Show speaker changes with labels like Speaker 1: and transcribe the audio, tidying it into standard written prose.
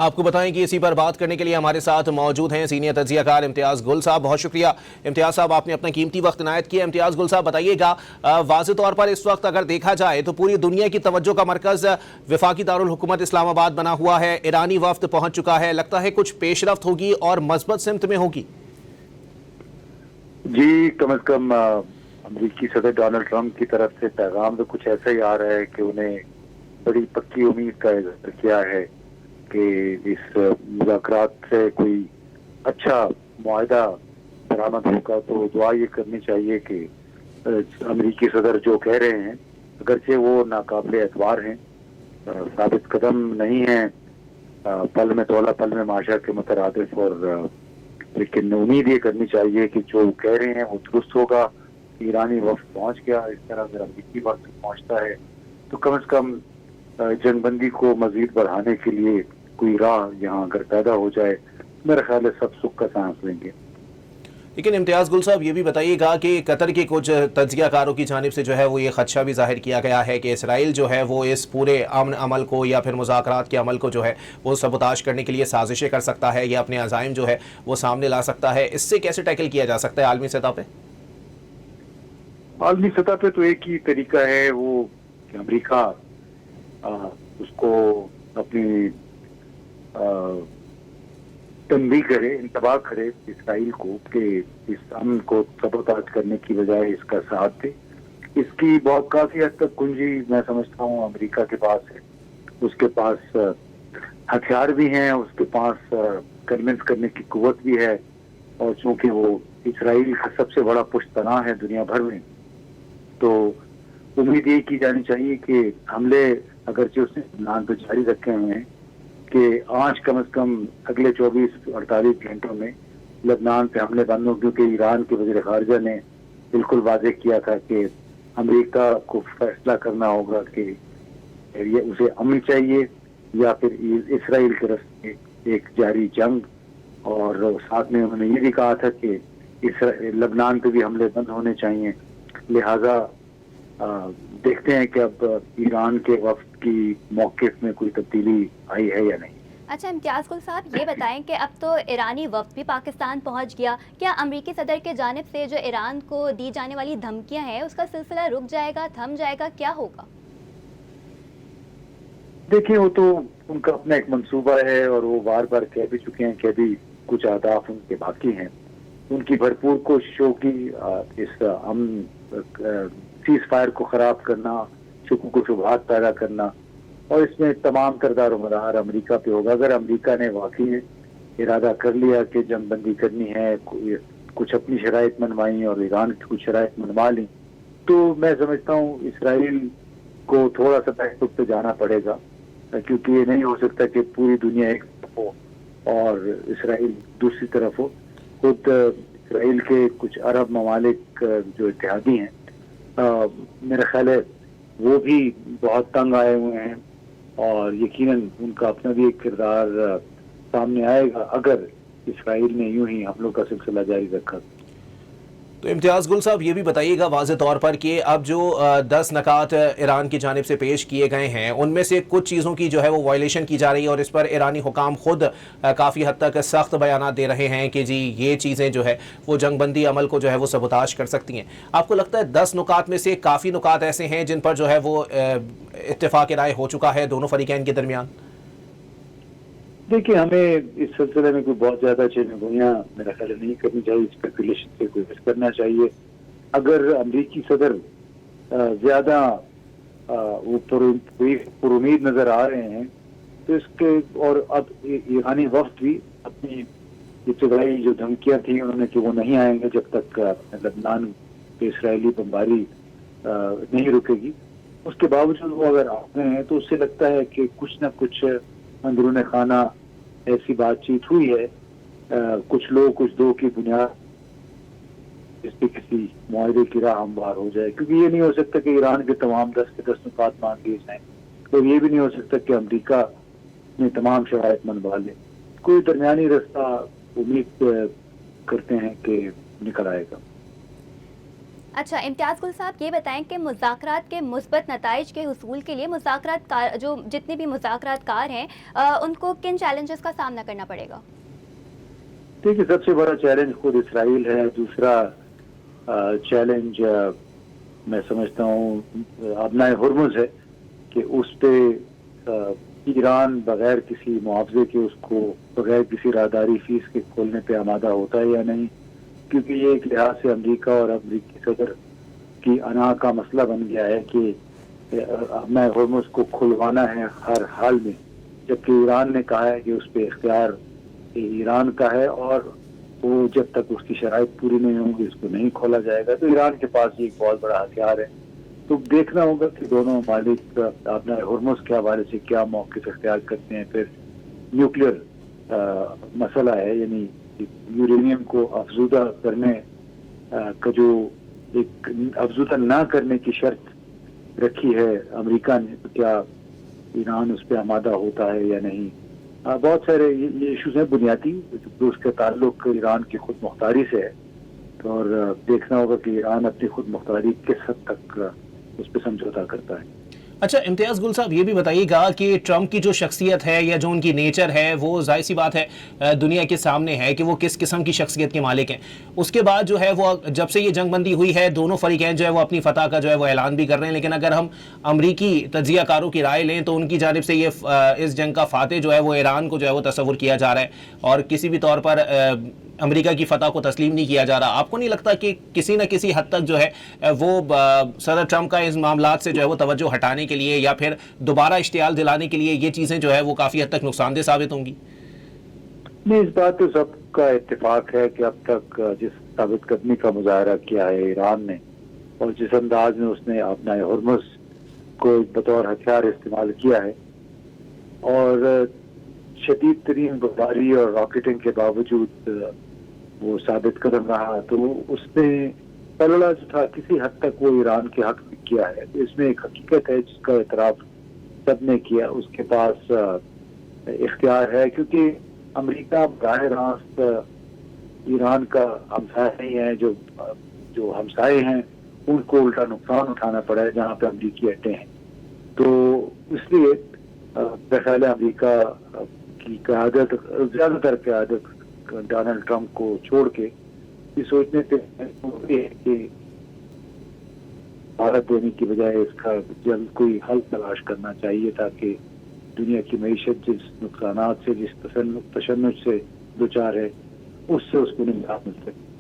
Speaker 1: आपको बताएं कि इसी पर बात करने के लिए हमारे साथ मौजूद हैं सीनियर तज्जिया कार इम्तियाज़ गुल साहब। बहुत शुक्रिया इम्तियाज़ साहब, आपने अपना कीमती वक्त इनायत किया। इम्तियाज़ गुल साहब, बताइएगा वाज़ेह तौर पर इस वक्त अगर देखा जाए तो पूरी दुनिया की तवज्जो का मरकज़ वफाकी दारुल हुकूमत इस्लामाबाद बना हुआ है, ईरानी वफ्द पहुंच चुका है, लगता है कुछ पेशरफ्त होगी और मस्बत सिमत में होगी।
Speaker 2: जी, कम अज कम अमरीकी सदर डोनाल्ड ट्रंप की तरफ से पैगाम तो कुछ ऐसा ही आ रहा है कि उन्हें बड़ी पक्की उम्मीद का इज़हार किया है कि इस मुज़ाकरात से कोई अच्छा मुआहदा बरामद होगा। तो दुआ ये करनी चाहिए कि अमरीकी सदर जो कह रहे हैं, अगरचे वो नाकाबिल एतबार हैं, साबित कदम नहीं हैं, पल में तोला पल में माशा के मुतरादिफ, और लेकिन उम्मीद ये करनी चाहिए कि जो कह रहे हैं वो दुरुस्त होगा। ईरानी वक्त पहुंच गया, इस तरह अगर अमरीकी वक्त पहुंचता है तो कम से कम जंगबंदी को मजीद बढ़ाने के लिए कोई राह यहाँ अगर पैदा हो जाए, मेरा ख्याल है सब सुख का सांस लेंगे।
Speaker 1: लेकिन इम्तियाज़ गुल साहब, ये भी बताइएगा कि कतर के कुछ तज्जियाकारों की जानिब से जो है वो ये खदशा भी जाहिर किया गया है कि इसराइल जो है वो इस पूरे अमन अमल को या फिर मुज़ाकरात के अमल को जो है वो सबोताश करने के लिए साजिशें कर सकता है या अपने अज़ाइम जो है वो सामने ला सकता है। इससे कैसे टैकल किया जा सकता है आलमी सतह पे?
Speaker 2: आलमी सतह पे तो एक ही तरीका है, वो कि अमरीका उसको अपनी तंबीह करे, इंतबाह करे इसराइल को कि इस अमन को सबोताज करने की बजाय इसका साथ दे। इसकी बहुत काफी हद तक कुंजी मैं समझता हूँ अमेरिका के पास है। उसके पास हथियार भी हैं, उसके पास कन्विंस करने की कुव्वत भी है, और चूंकि वो इसराइल का सबसे बड़ा पुश्तपनाह है दुनिया भर में, तो उम्मीद ये की जानी चाहिए कि हमले अगरचे उसने लबनान पर जारी रखे हुए हैं कि आज कम से कम अगले 24-48 घंटों में लबनान पे हमले बंद हो, क्योंकि ईरान के वज़ीर ख़ारिजा ने बिल्कुल वाज़ेह किया था कि अमेरिका को फैसला करना होगा कि ये उसे अमन चाहिए या फिर इसराइल के रास्ते एक जारी जंग। और साथ में उन्होंने ये भी कहा था कि लबनान पे भी हमले बंद होने चाहिए। लिहाजा देखते हैं कि अब ईरान के वक्त की मौक़िफ़ में कोई तब्दीली आई है या नहीं।
Speaker 3: अच्छा इम्तियाज़ गुल साहब, ये बताएं कि अब तो ईरानी वफ्द भी पाकिस्तान पहुंच गया, क्या अमरीकी सदर के जानिब से जो ईरान को दी जाने वाली धमकियां हैं उसका सिलसिला रुक जाएगा, थम जाएगा, क्या होगा?
Speaker 2: देखिए, वो तो उनका अपना एक मंसूबा है और वो बार बार कह भी चुके हैं कि अभी कुछ अहदाफ उनके बाकी हैं। उनकी भरपूर कोशिश होगी इस सीज़ फायर को ख़राब करना, शुकूक व शुबहात पैदा करना, और इसमें तमाम किरदार मदार अमेरिका पे होगा। अगर अमेरिका ने वाकई इरादा कर लिया कि जंगबंदी करनी है, कुछ अपनी शराइत मनवाई और ईरान की कुछ शराइत मनवा ली, तो मैं समझता हूँ इसराइल को थोड़ा सा बैकफुट पे जाना पड़ेगा, क्योंकि ये नहीं हो सकता कि पूरी दुनिया एक तरफ हो और इसराइल दूसरी तरफ हो। खुद इसराइल के कुछ अरब ममालिक जो इत्तेहादी हैं, मेरा ख्याल है वो भी बहुत तंग आए हुए हैं, और यकीनन उनका अपना भी एक किरदार सामने आएगा अगर इसराइल ने यूं ही हमलों का सिलसिला जारी रखा।
Speaker 1: तो इम्तियाज़ गुल साहब, ये भी बताइएगा वाज़ेह तौर पर कि अब जो 10 नकात ईरान की जानिब से पेश किए गए हैं उनमें से कुछ चीज़ों की जो है वो वायलेशन की जा रही है, और इस पर ईरानी हुकाम खुद काफ़ी हद तक सख्त बयानात दे रहे हैं कि जी ये चीज़ें जो है वो जंगबंदी अमल को जो है वो सबोताश कर सकती हैं। आपको लगता है 10 नुकात में से काफ़ी नुकात ऐसे हैं जिन पर जो है वो इत्तेफाक राय हो चुका है दोनों फरीकैन के दरमियान?
Speaker 2: देखिए, हमें इस सिलसिले में कोई बहुत ज्यादा चेनगोइयां मेरा ख्याल नहीं करनी चाहिए, स्पेकुलेशन से कोशिश करना चाहिए। अगर अमरीकी सदर ज्यादा पुरुमीद नजर आ रहे हैं तो इसके, और अब ईरानी वफ्द भी अपनी इब्तदाई जो धमकियां थी उन्होंने कि वो नहीं आएंगे जब तक लबनान पे इसराइली बमबारी नहीं रुकेगी, उसके बावजूद वो अगर आ रहे हैं तो उससे लगता है कि कुछ न कुछ अंदरूने खाना ऐसी बातचीत हुई है, कुछ लोग कुछ दो की बुनियाद इस पे किसी मुआहदे की राह हमवार हो जाए, क्योंकि ये नहीं हो सकता कि ईरान के तमाम 10 के 10 नुकात मान लिए जाएं, और ये भी नहीं हो सकता कि अमेरिका ने तमाम शराइत मनवा ले। कोई दरमियानी रास्ता उम्मीद करते हैं कि निकल आएगा।
Speaker 3: अच्छा, इम्तियाज़ गुल साहब ये बताएं कि मुज़ाकरात के मुस्बत नताइज के हुसूल के लिए मुज़ाकरात कार जो जितने भी मुज़ाकरात कार हैं उनको किन चैलेंजेस का सामना करना पड़ेगा?
Speaker 2: देखिए, सबसे बड़ा चैलेंज खुद इसराइल है। दूसरा चैलेंज मैं समझता हूँ अपनाए हुर्मुज़ है कि उस पे ईरान बगैर किसी मुआवजे के उसको बगैर किसी राहदारी फीस के खोलने पे आमादा होता है या नहीं, क्योंकि ये एक लिहाज से अमेरिका और अमेरिकी सदर की अना का मसला बन गया है कि अपना हुर्मुज़ को खुलवाना है हर हाल में, जबकि ईरान ने कहा है कि उस पर इख्तियार ईरान का है और वो जब तक उसकी शराइत पूरी नहीं होंगी उसको नहीं खोला जाएगा। तो ईरान के पास ये एक बहुत बड़ा हथियार है। तो देखना होगा कि दोनों मालिक अपना हुर्मुज़ के हवाले से क्या मौक़िफ़ इख्तियार करते हैं। फिर न्यूक्लियर मसला है, यानी यूरेनियम को अफजूदा करने का जो एक अफजूदा ना करने की शर्त रखी है अमेरिका ने, तो क्या ईरान उस पर आमादा होता है या नहीं। बहुत सारे ये इशूज हैं बुनियादी, तो उसका ताल्लुक ईरान की खुद मुख्तारी से है और देखना होगा कि ईरान अपनी खुद मुख्तारी किस हद तक उस पर समझौता करता है।
Speaker 1: अच्छा, इम्तियाज़ गुल साहब ये भी बताइएगा कि ट्रम्प की जो शख्सियत है या जो उनकी नेचर है वो जाहिर सी बात है दुनिया के सामने है कि वो किस किस्म की शख्सियत के मालिक हैं। उसके बाद जो है वो जब से ये जंगबंदी हुई है दोनों फरीकैन जो है वो अपनी फतह का जो है वो ऐलान भी कर रहे हैं, लेकिन अगर हम अमरीकी तज्ज़ियाकारों की राय लें तो उनकी जानिब से ये इस जंग का फातह जो है वो ईरान को जो है वो तस्वुर किया जा रहा है और किसी भी तौर पर अमेरिका की फतह को तस्लीम नहीं किया जा रहा। आपको नहीं लगता कि किसी न किसी हद तक जो है वो सदर ट्रम्प का इस मामलात से जो है वो तवज्जो हटाने के लिए या फिर दोबारा इश्तियाल दिलाने के लिए ये चीज़ें जो है वो काफ़ी हद तक नुकसानदेह साबित होंगी?
Speaker 2: नहीं, इस बात तो सबका इत्तेफाक है कि अब तक जिस साबित कदमी का मुजाहरा किया है ईरान ने और जिस अंदाज में उसने अपना हुर्मुज़ को बतौर हथियार इस्तेमाल किया है और शदीद तरीन बमबारी और रॉकेटिंग के बावजूद वो साबित कदम रहा, तो उसने पलड़ा जो था किसी हद तक वो ईरान के हक में किया है। तो इसमें एक हकीकत है जिसका एतराफ सबने किया, उसके पास इख्तियार है, क्योंकि अमेरिका बराह रास्त ईरान का हमसाया नहीं है। जो हमसाए हैं उनको उल्टा नुकसान उठाना पड़ा है जहाँ पे अमेरिकी अड्डे हैं। तो इसलिए मेरा ख्याल है अमेरिका की क़यादत, ज़्यादातर क़यादत डोनाल्ड ट्रंप को छोड़ के ये सोचने पे कि भारत देने की बजाय इसका जल्द कोई हल तलाश करना चाहिए ताकि दुनिया की मईशत जिस नुकसानात से, जिस तशन्नुज से दो चार है, उससे उसको निजात मिल सके।